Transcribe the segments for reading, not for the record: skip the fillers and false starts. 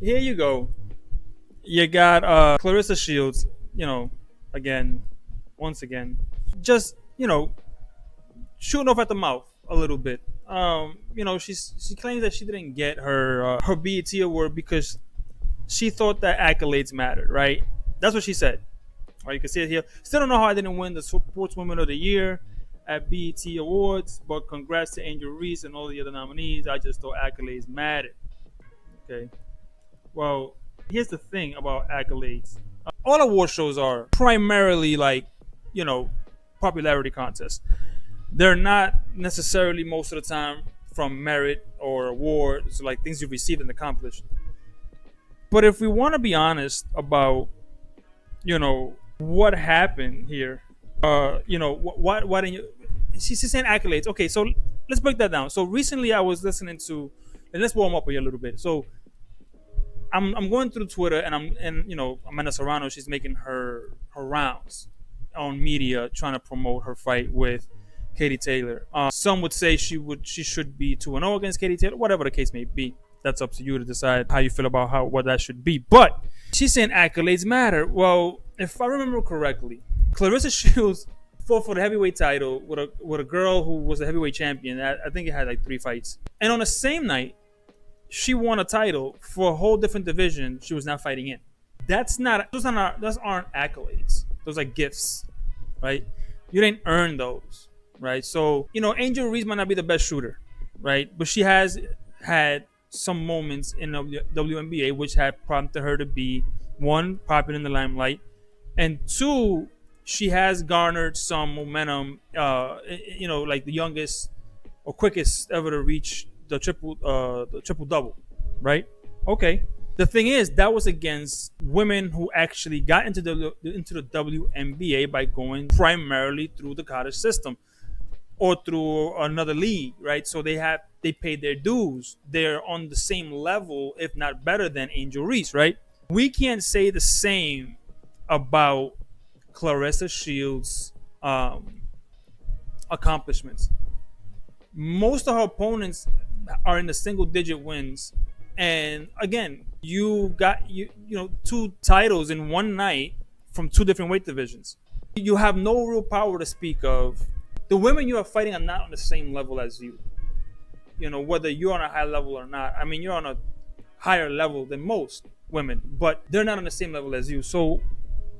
here you go. You got Claressa Shields, you know, again, once again, just shooting off at the mouth a little bit. She claims that she didn't get her BET award because she thought that accolades mattered, right? That's what she said. Or you can see it here. Still don't know how I didn't win the Sportswoman of the Year at BET Awards, but congrats to Angel Reese and all the other nominees. I just thought accolades mattered. Okay. Well, here's the thing about accolades. All award shows are primarily like, you know, popularity contests. They're not necessarily most of the time from merit or awards, like things you've received and accomplished. But if we want to be honest about, what happened here, why didn't you? She's saying accolades. Okay, so let's break that down. So recently I was listening to, and let's warm up here a little bit. So I'm going through Twitter and Amanda Serrano, she's making her rounds on media trying to promote her fight with Katie Taylor. Some would say she should be 2-0 against Katie Taylor, whatever the case may be. That's up to you to decide how you feel about what that should be. But she's saying accolades matter. Well, if I remember correctly, Claressa Shields fought for the heavyweight title with a girl who was a heavyweight champion. I think it had like 3 fights. And on the same night, she won a title for a whole different division she was now fighting in. Those aren't accolades. Those are gifts, right? You didn't earn those, right? So, Angel Reese might not be the best shooter, right? But she has had some moments in the WNBA which had prompted her to be, one, popular in the limelight, and two, she has garnered some momentum, like the youngest or quickest ever to reach the triple double, right? Okay. The thing is, that was against women who actually got into the WNBA by going primarily through the college system or through another league, right? So they paid their dues. They're on the same level, if not better than Angel Reese, right? We can't say the same about Claressa Shields' accomplishments. Most of her opponents are in the single-digit wins, and again, you got 2 titles in one night from 2 different weight divisions. You have no real power to speak of. The women you are fighting are not on the same level as you. Whether you're on a high level or not. I mean, you're on a higher level than most women, but they're not on the same level as you. So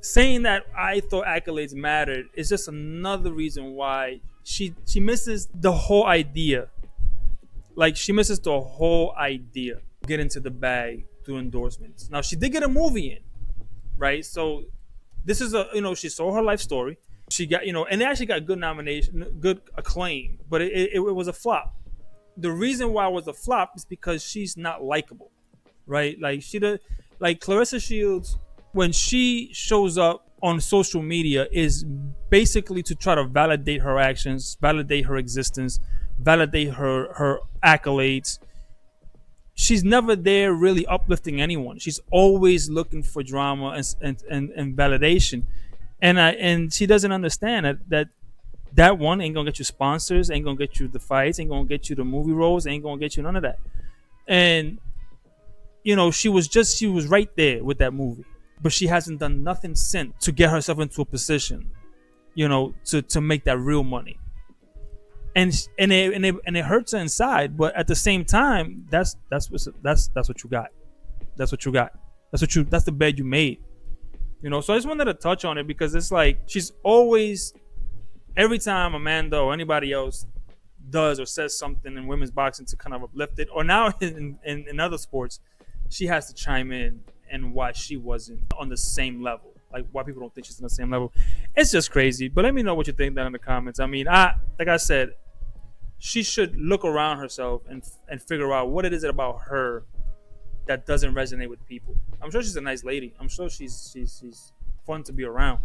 saying that I thought accolades mattered is just another reason why she misses the whole idea. Like, she misses the whole idea. Get into the bag through endorsements. Now, she did get a movie in, right? So this is she saw her life story. She got, and it actually got good acclaim, but it was a flop. The reason why it was a flop is because she's not likable, right? Like Claressa Shields, when she shows up on social media, is basically to try to validate her actions, validate her existence, validate her accolades. She's never there really uplifting anyone. She's always looking for drama and validation. And she doesn't understand that one ain't gonna get you sponsors, ain't gonna get you the fights, ain't gonna get you the movie roles, ain't gonna get you none of that. And she was right there with that movie, but she hasn't done nothing since to get herself into a position, to make that real money. And it hurts her inside, but at the same time, that's what you got. That's what you got. That's the bed you made. So I just wanted to touch on it because it's like she's always, every time Amanda or anybody else does or says something in women's boxing to kind of uplift it, or now in other sports, she has to chime in and why she wasn't on the same level. Like, why people don't think she's on the same level. It's just crazy. But let me know what you think down in the comments. I mean, like I said, she should look around herself and figure out what it is about her that doesn't resonate with people. I'm sure she's a nice lady. I'm sure she's fun to be around.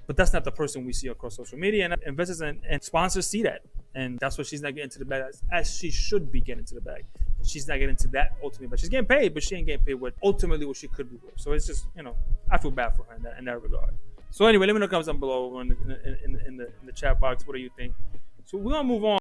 But that's not the person we see across social media. And investors and sponsors see that. And that's what she's not getting to the bag as she should be getting to the bag. She's not getting to that ultimately. But she's getting paid, but she ain't getting paid what ultimately what she could be worth. So it's just, I feel bad for her in that regard. So anyway, let me know in the comments down below in the chat box. What do you think? So we're going to move on.